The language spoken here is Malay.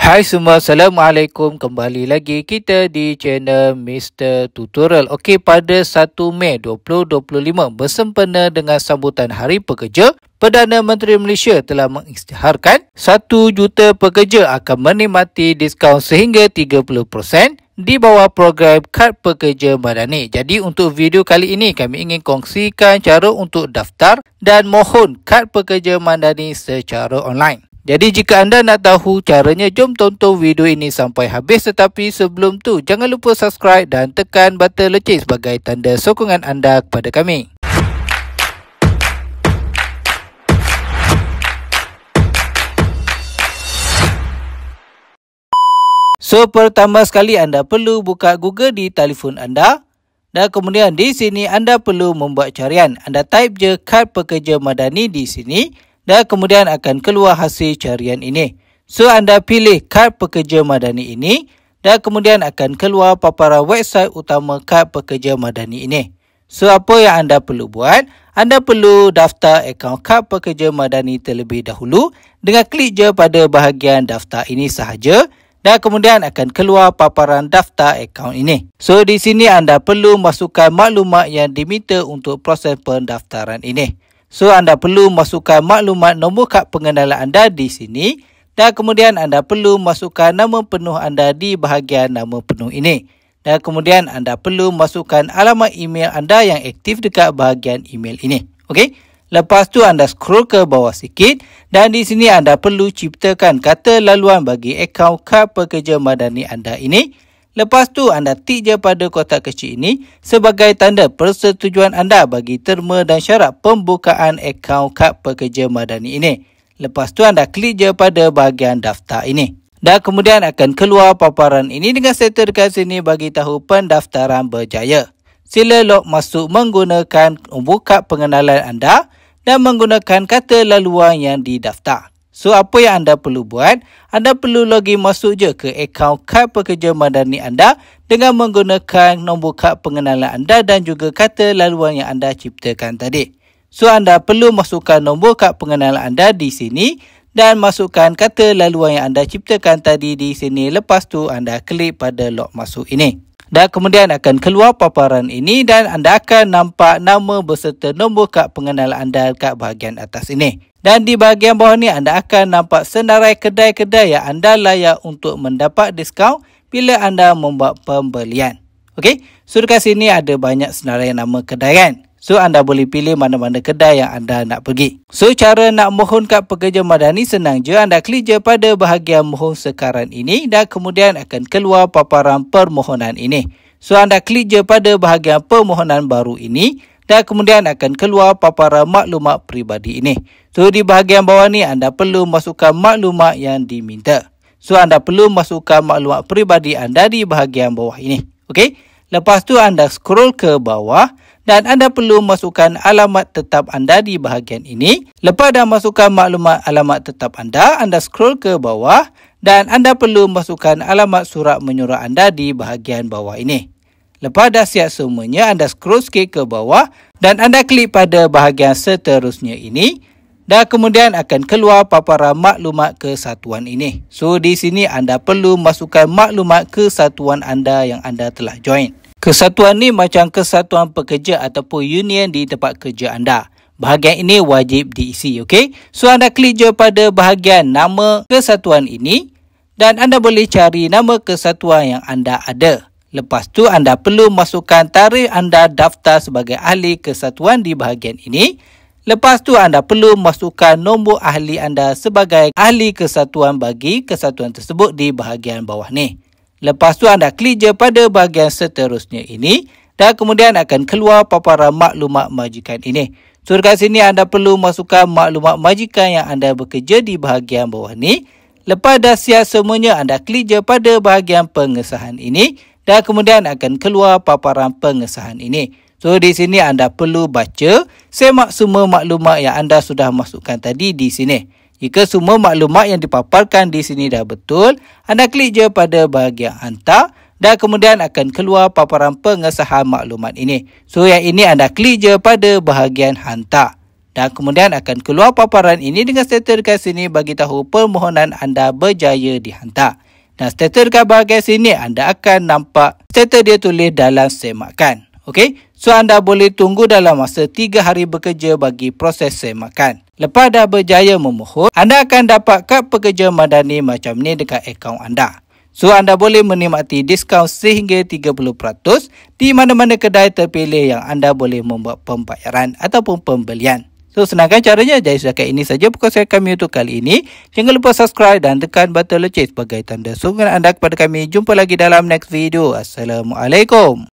Hai semua, Assalamualaikum. Kembali lagi kita di channel Mr. Tutorial. Okey, pada 1 Mei 2025 bersempena dengan sambutan Hari Pekerja, Perdana Menteri Malaysia telah mengisytiharkan 1 juta pekerja akan menikmati diskaun sehingga 30% di bawah program Kad Pekerja Madani. Jadi untuk video kali ini kami ingin kongsikan cara untuk daftar dan mohon Kad Pekerja Madani secara online. Jadi jika anda nak tahu caranya, jom tonton video ini sampai habis. Tetapi sebelum tu, jangan lupa subscribe dan tekan button loceng sebagai tanda sokongan anda kepada kami. So, pertama sekali anda perlu buka Google di telefon anda. Dan kemudian di sini anda perlu membuat carian. Anda type je Kad Pekerja Madani di sini. Dan kemudian akan keluar hasil carian ini. So, anda pilih Kad Pekerja Madani ini. Dan kemudian akan keluar paparan website utama Kad Pekerja Madani ini. So, apa yang anda perlu buat? Anda perlu daftar akaun Kad Pekerja Madani terlebih dahulu. Dengan klik je pada bahagian daftar ini sahaja. Dan kemudian akan keluar paparan daftar akaun ini. So, di sini anda perlu masukkan maklumat yang diminta untuk proses pendaftaran ini. So, anda perlu masukkan maklumat nombor kad pengenalan anda di sini. Dan kemudian anda perlu masukkan nama penuh anda di bahagian nama penuh ini. Dan kemudian anda perlu masukkan alamat email anda yang aktif dekat bahagian email ini. Okey. Lepas tu anda scroll ke bawah sikit. Dan di sini anda perlu ciptakan kata laluan bagi akaun Kad Pekerja Madani anda ini. Lepas tu anda tik je pada kotak kecil ini sebagai tanda persetujuan anda bagi terma dan syarat pembukaan akaun Kad Pekerja Madani ini. Lepas tu anda klik je pada bahagian daftar ini. Dan kemudian akan keluar paparan ini dengan serta dekat sini bagi tahu pendaftaran berjaya. Sila log masuk menggunakan nombor kad pengenalan anda dan menggunakan kata laluan yang didaftar. So, apa yang anda perlu buat? Anda perlu login masuk je ke akaun Kad Pekerja Madani anda dengan menggunakan nombor kad pengenalan anda dan juga kata laluan yang anda ciptakan tadi. So, anda perlu masukkan nombor kad pengenalan anda di sini dan masukkan kata laluan yang anda ciptakan tadi di sini. Lepas tu, anda klik pada log masuk ini. Dan kemudian akan keluar paparan ini dan anda akan nampak nama beserta nombor kad pengenalan anda kat bahagian atas ini. Dan di bahagian bawah ni anda akan nampak senarai kedai-kedai yang anda layak untuk mendapat diskaun bila anda membuat pembelian. Okey, so dekat sini ada banyak senarai nama kedai kan. So, anda boleh pilih mana-mana kedai yang anda nak pergi. So, cara nak mohon Kad Pekerja Madani senang je. Anda klik je pada bahagian mohon sekarang ini dan kemudian akan keluar paparan permohonan ini. So, anda klik je pada bahagian permohonan baru ini dan kemudian akan keluar paparan maklumat peribadi ini. So, di bahagian bawah ni anda perlu masukkan maklumat yang diminta. So, anda perlu masukkan maklumat peribadi anda di bahagian bawah ini. Okey. Lepas tu anda scroll ke bawah dan anda perlu masukkan alamat tetap anda di bahagian ini. Lepas dah masukkan maklumat alamat tetap anda scroll ke bawah dan anda perlu masukkan alamat surat menyurat anda di bahagian bawah ini. Lepas dah siap semuanya, anda scroll sikit ke bawah dan anda klik pada bahagian seterusnya ini. Dan kemudian akan keluar paparan maklumat kesatuan ini. So, di sini anda perlu masukkan maklumat kesatuan anda yang anda telah join. Kesatuan ni macam kesatuan pekerja ataupun union di tempat kerja anda. Bahagian ini wajib diisi, okey? So, anda klik je pada bahagian nama kesatuan ini dan anda boleh cari nama kesatuan yang anda ada. Lepas tu, anda perlu masukkan tarikh anda daftar sebagai ahli kesatuan di bahagian ini. Lepas tu, anda perlu masukkan nombor ahli anda sebagai ahli kesatuan bagi kesatuan tersebut di bahagian bawah ni. Lepas tu, anda klik je pada bahagian seterusnya ini dan kemudian akan keluar paparan maklumat majikan ini. So, dekat sini anda perlu masukkan maklumat majikan yang anda bekerja di bahagian bawah ni. Lepas dah siap semuanya, anda klik je pada bahagian pengesahan ini dan kemudian akan keluar paparan pengesahan ini. So, di sini anda perlu baca, semak semua maklumat yang anda sudah masukkan tadi di sini. Jika semua maklumat yang dipaparkan di sini dah betul, anda klik je pada bahagian hantar dan kemudian akan keluar paparan pengesahan maklumat ini. So, yang ini anda klik je pada bahagian hantar. Dan kemudian akan keluar paparan ini dengan status dekat sini bagi tahu permohonan anda berjaya dihantar. Dan status dekat bahagian sini anda akan nampak status dia tulis dalam semakan. Okey, so anda boleh tunggu dalam masa 3 hari bekerja bagi proses semakan. Lepas dah berjaya memohon, anda akan dapat kad pekerja madani macam ni dekat akaun anda. So anda boleh menikmati diskaun sehingga 30% di mana-mana kedai terpilih yang anda boleh membuat pembayaran ataupun pembelian. So senangkan caranya. Jadi setakat ini saja perkongsian kami untuk kali ini. Jangan lupa subscribe dan tekan button loceng sebagai tanda sokongan anda kepada kami. Jumpa lagi dalam next video. Assalamualaikum.